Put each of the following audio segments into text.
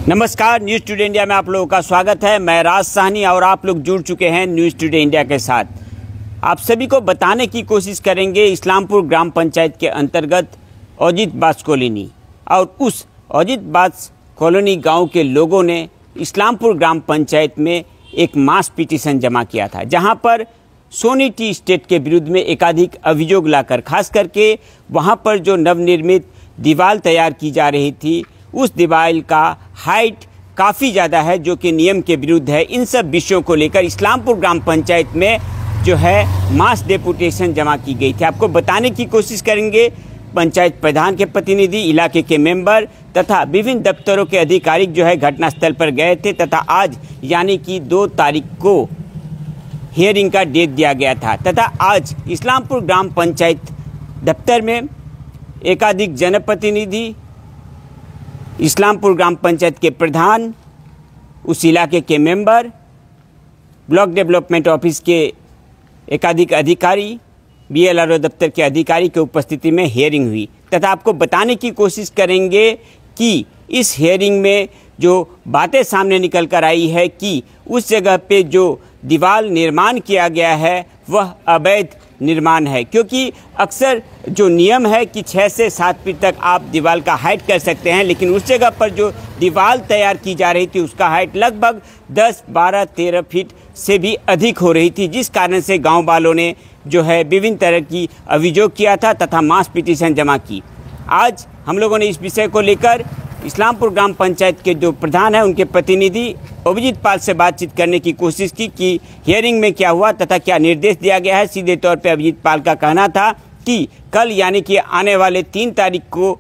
नमस्कार, news today India में आप लोगों का स्वागत है। मैं राज साहनी और आप लोग जुड़ चुके हैं न्यूज़ टुडे इंडिया के साथ। आप सभी को बताने की कोशिश करेंगे इस्लामपुर ग्राम पंचायत के अंतर्गत औजित बास कॉलोनी और उस औजित बास कॉलोनी गांव के लोगों ने इस्लामपुर ग्राम पंचायत में एक मास पिटीशन जमा किया था, जहां पर सोनी टी स्टेट के विरुद्ध में एकाधिक अभियोग लाकर खास करके वहां पर जो नवनिर्मित दीवार तैयार की जा रही थी उस दीवार का हाइट काफ़ी ज़्यादा है जो कि नियम के विरुद्ध है। इन सब विषयों को लेकर इस्लामपुर ग्राम पंचायत में जो है मास डेपुटेशन जमा की गई थी। आपको बताने की कोशिश करेंगे पंचायत प्रधान के प्रतिनिधि, इलाके के मेंबर तथा विभिन्न दफ्तरों के अधिकारी जो है घटनास्थल पर गए थे तथा आज यानी कि 2 तारीख को हियरिंग का डेट दिया गया था तथा आज इस्लामपुर ग्राम पंचायत दफ्तर में एकाधिक जनप्रतिनिधि, इस्लामपुर ग्राम पंचायत के प्रधान, उस इलाके के मेंबर, ब्लॉक डेवलपमेंट ऑफिस के एकाधिक अधिकारी, बीएलआरओ दफ्तर के अधिकारी की उपस्थिति में हियरिंग हुई तथा आपको बताने की कोशिश करेंगे कि इस हियरिंग में जो बातें सामने निकल कर आई है कि उस जगह पे जो दीवार निर्माण किया गया है वह अवैध निर्माण है, क्योंकि अक्सर जो नियम है कि 6 से 7 फीट तक आप दीवार का हाइट कर सकते हैं, लेकिन उस जगह पर जो दीवार तैयार की जा रही थी उसका हाइट लगभग 10, 12, 13 फीट से भी अधिक हो रही थी, जिस कारण से गांव वालों ने जो है विभिन्न तरह की अभियोग किया था तथा मास पिटीशन जमा की। आज हम लोगों ने इस विषय को लेकर इस्लामपुर ग्राम पंचायत के जो प्रधान हैं उनके प्रतिनिधि अभिजीत पाल से बातचीत करने की कोशिश की कि हियरिंग में क्या हुआ तथा क्या निर्देश दिया गया है। सीधे तौर पे अभिजीत पाल का कहना था कि कल यानी कि आने वाले 3 तारीख को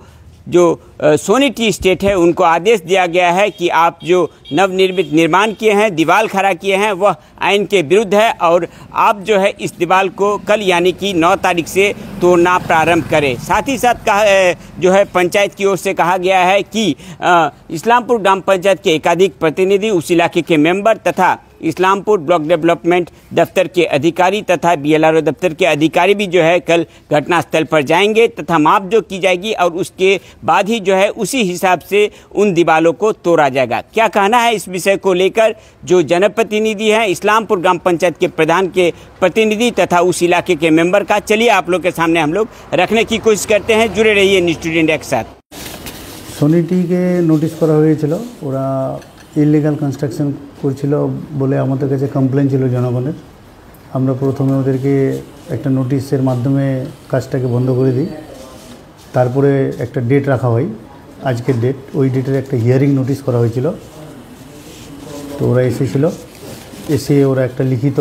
जो सोनी टी स्टेट है उनको आदेश दिया गया है कि आप जो नवनिर्मित निर्माण किए हैं, दीवार खड़ा किए हैं, वह आइन के विरुद्ध है और आप जो है इस दीवार को कल यानी कि 9 तारीख से तोड़ना प्रारंभ करें। साथ ही साथ जो है पंचायत की ओर से कहा गया है कि इस्लामपुर ग्राम पंचायत के एकाधिक प्रतिनिधि, उस इलाके के मेंबर तथा इस्लामपुर ब्लॉक डेवलपमेंट दफ्तर के अधिकारी तथा बीएलआरओ दफ्तर के अधिकारी भी जो है कल घटनास्थल पर जाएंगे तथा मापजोक की जाएगी और उसके बाद ही जो है उसी हिसाब से उन दीवारों को तोड़ा जाएगा। क्या कहना है इस विषय को लेकर जो जनप्रतिनिधि हैं इस्लामपुर ग्राम पंचायत के प्रधान के प्रतिनिधि तथा उस इलाके के मेंबर का, चलिए आप लोग के सामने हम लोग रखने की कोशिश करते हैं। जुड़े रहिए न्यूज़ टुडे इंडिया के साथ। सोनी टी के नोटिस करा হয়েছিল, ওরা ইলিগাল কনস্ট্রাকশন করছিল বলে আমাদের কাছে কমপ্লেন ছিল জনগণের। আমরা প্রথমে ওদেরকে একটা নোটিশের মাধ্যমে কাজটাকে বন্ধ করে দিই, তারপরে একটা ডেট রাখা হয়, আজকের ডেট, ওই ডেটের একটা হিয়ারিং নোটিশ করা হয়েছিল। তো ওরা এসেছিল, এসে ওরা একটা লিখিত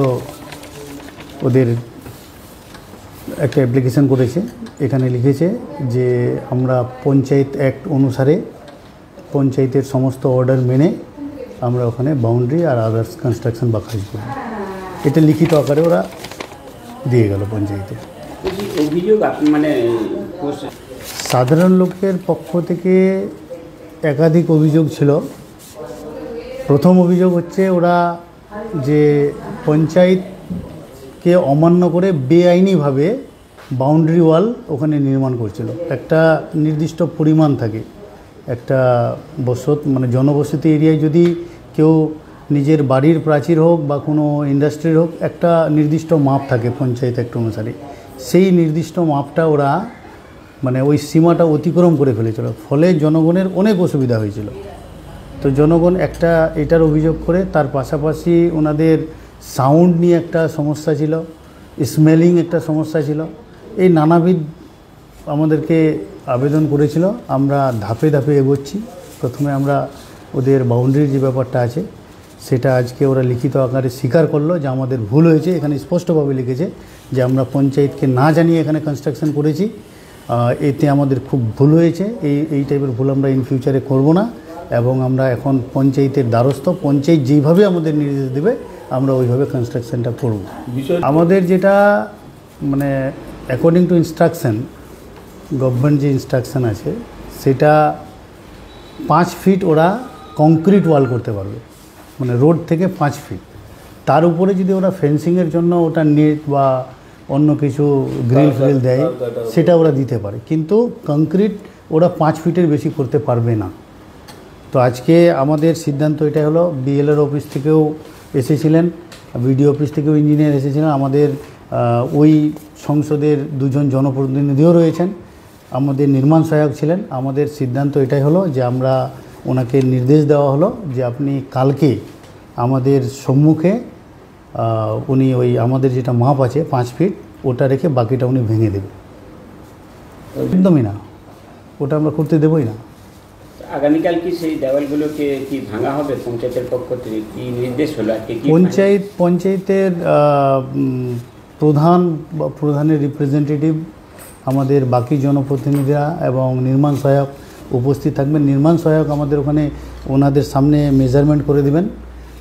ওদের একটা অ্যাপ্লিকেশন করেছে। এখানে লিখেছে যে আমরা পঞ্চায়েত অ্যাক্ট অনুসারে পঞ্চায়েতের সমস্ত অর্ডার মেনে আমরা ওখানে বাউন্ডারি আর আদার্স কনস্ট্রাকশন বা কাজ করব। এটা লিখিত আকারে ওরা দিয়ে গেল পঞ্চায়েতে। মানে সাধারণ লোকের পক্ষ থেকে একাধিক অভিযোগ ছিল। প্রথম অভিযোগ হচ্ছে ওরা যে পঞ্চায়েতকে অমান্য করে বেআইনিভাবে বাউন্ডারি ওয়াল ওখানে নির্মাণ করছিল। একটা নির্দিষ্ট পরিমাণ থাকে, একটা মানে জনবসতি এরিয়ায় যদি কেউ নিজের বাড়ির প্রাচীর হোক বা কোনো ইন্ডাস্ট্রির হোক, একটা নির্দিষ্ট মাপ থাকে পঞ্চায়েত অ্যাক্ট অনুসারে, সেই নির্দিষ্ট মাপটা ওরা মানে ওই সীমাটা অতিক্রম করে ফেলেছিল, ফলে জনগণের অনেক অসুবিধা হয়েছিল। তো জনগণ একটা এটার অভিযোগ করে, তার পাশাপাশি ওনাদের সাউন্ড নিয়ে একটা সমস্যা ছিল, স্মেলিং একটা সমস্যা ছিল, এই নানাবিধ আমাদেরকে আবেদন করেছিল। আমরা ধাপে ধাপে এগোচ্ছি। প্রথমে আমরা ওদের বাউন্ডারির যে ব্যাপারটা আছে সেটা আজকে ওরা লিখিত আকারে স্বীকার করলো যে আমাদের ভুল হয়েছে। এখানে স্পষ্টভাবে লিখেছে যে আমরা পঞ্চায়েতকে না জানিয়ে এখানে কনস্ট্রাকশন করেছি, এতে আমাদের খুব ভুল হয়েছে, এই টাইপের ভুল আমরা ইন ফিউচারে করব না এবং আমরা এখন পঞ্চায়েতের দ্বারস্থ, পঞ্চায়েত যেইভাবে আমাদের নির্দেশ দেবে আমরা ওইভাবে কনস্ট্রাকশনটা করব। আমাদের যেটা মানে অ্যাকর্ডিং টু ইনস্ট্রাকশন, গভর্নমেন্ট যে ইনস্ট্রাকশন আছে সেটা 5 ফিট ওরা কংক্রিট ওয়াল করতে পারবে, মানে রোড থেকে 5 ফিট। তার উপরে যদি ওরা ফেন্সিংয়ের জন্য ওটা নেট বা অন্য কিছু গ্রিল ফ্রিল দেয় সেটা ওরা দিতে পারে, কিন্তু কংক্রিট ওরা 5 ফিটের বেশি করতে পারবে না। তো আজকে আমাদের সিদ্ধান্ত এটা হলো, বিএলআর অফিস থেকেও এসেছিলেন, বিডিও অফিস থেকেও ইঞ্জিনিয়ার এসেছিলেন, আমাদের ওই সংসদের দুজন জনপ্রতিনিধিও রয়েছেন, আমাদের নির্মাণ সহায়ক ছিলেন। আমাদের সিদ্ধান্ত এটাই হলো যে আমরা ওনাকে নির্দেশ দেওয়া হলো যে আপনি কালকে আমাদের সম্মুখে উনি ওই আমাদের যেটা মাপ আছে 5 ফিট ওটা রেখে বাকিটা উনি ভেঙে দেবে। একদমই না, ওটা আমরা করতে দেবই না। আগামীকাল কি সেই দেওয়ালগুলোকে কি ভাঙা হবে? পঞ্চায়েতের পক্ষ থেকে কি নির্দেশ হলো? পঞ্চায়েতের প্রধান বা প্রধানের রিপ্রেজেন্টেটিভ, আমাদের বাকি জনপ্রতিনিধিরা এবং নির্মাণ সহায়ক উপস্থিত থাকবেন। নির্মাণ সহায়ক আমাদের ওখানে ওনাদের সামনে মেজারমেন্ট করে দিবেন,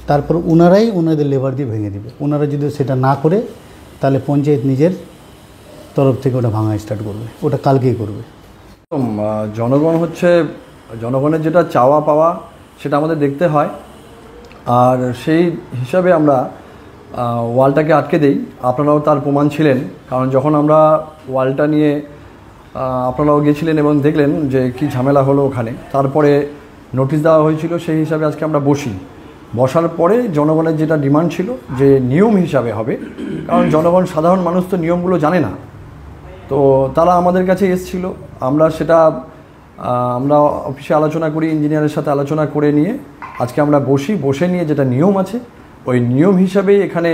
তারপর ওনারাই ওনাদের লেবার দিয়ে ভেঙে দেবে। ওনারা যদি সেটা না করে তাহলে পঞ্চায়েত নিজের তরফ থেকে ওটা ভাঙা স্টার্ট করবে, ওটা কালকেই করবে। জনগণ হচ্ছে, জনগণের যেটা চাওয়া পাওয়া সেটা আমাদের দেখতে হয়, আর সেই হিসাবে আমরা ওয়ালটাকে আটকে দেই। আপনারাও তার প্রমাণ ছিলেন, কারণ যখন আমরা ওয়ালটা নিয়ে আপনারাও গিয়েছিলেন এবং দেখলেন যে কি ঝামেলা হলো ওখানে, তারপরে নোটিশ দেওয়া হয়েছিল, সেই হিসাবে আজকে আমরা বসার পরে জনগণের যেটা ডিমান্ড ছিল যে নিয়ম হিসাবে হবে, কারণ জনগণ সাধারণ মানুষ তো নিয়মগুলো জানে না, তো তারা আমাদের কাছে এসেছিল। আমরা সেটা আমরা অফিসে আলোচনা করি, ইঞ্জিনিয়ারের সাথে আলোচনা করে নিয়ে আজকে আমরা বসে নিয়ে যেটা নিয়ম আছে ওই নিয়ম হিসাবেই এখানে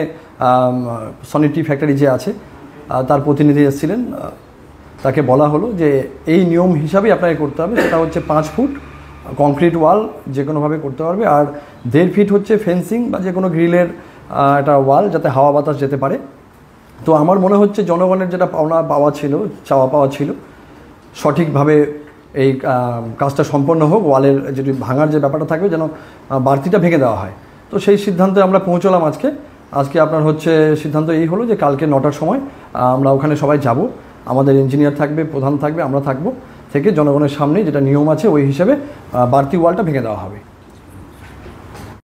সনিটি ফ্যাক্টরি যে আছে তার প্রতিনিধি এসেছিলেন, তাকে বলা হলো যে এই নিয়ম হিসাবেই আপনাকে করতে হবে। সেটা হচ্ছে 5 ফুট কংক্রিট ওয়াল যে কোনোভাবে করতে পারবে, আর 1.5 ফিট হচ্ছে ফেন্সিং বা যে কোনো গ্রিলের একটা ওয়াল, যাতে হাওয়া বাতাস যেতে পারে। তো আমার মনে হচ্ছে জনগণের যেটা চাওয়া পাওয়া ছিল, সঠিকভাবে এই কাজটা সম্পন্ন হোক, ওয়ালের যদি ভাঙার যে ব্যাপারটা থাকবে যেন বাড়তিটা ভেঙে দেওয়া হয়। তো সেই সিদ্ধান্তে আমরা পৌঁছলাম আজকে আপনার হচ্ছে সিদ্ধান্ত এই হলো যে কালকে 9টার সময় আমরা ওখানে সবাই যাব, আমাদের ইঞ্জিনিয়ার থাকবে, প্রধান থাকবে, আমরা থাকবো, থেকে জনগণের সামনে যেটা নিয়ম আছে ওই হিসেবে বাড়তি ওয়ালটা ভেঙে দেওয়া হবে।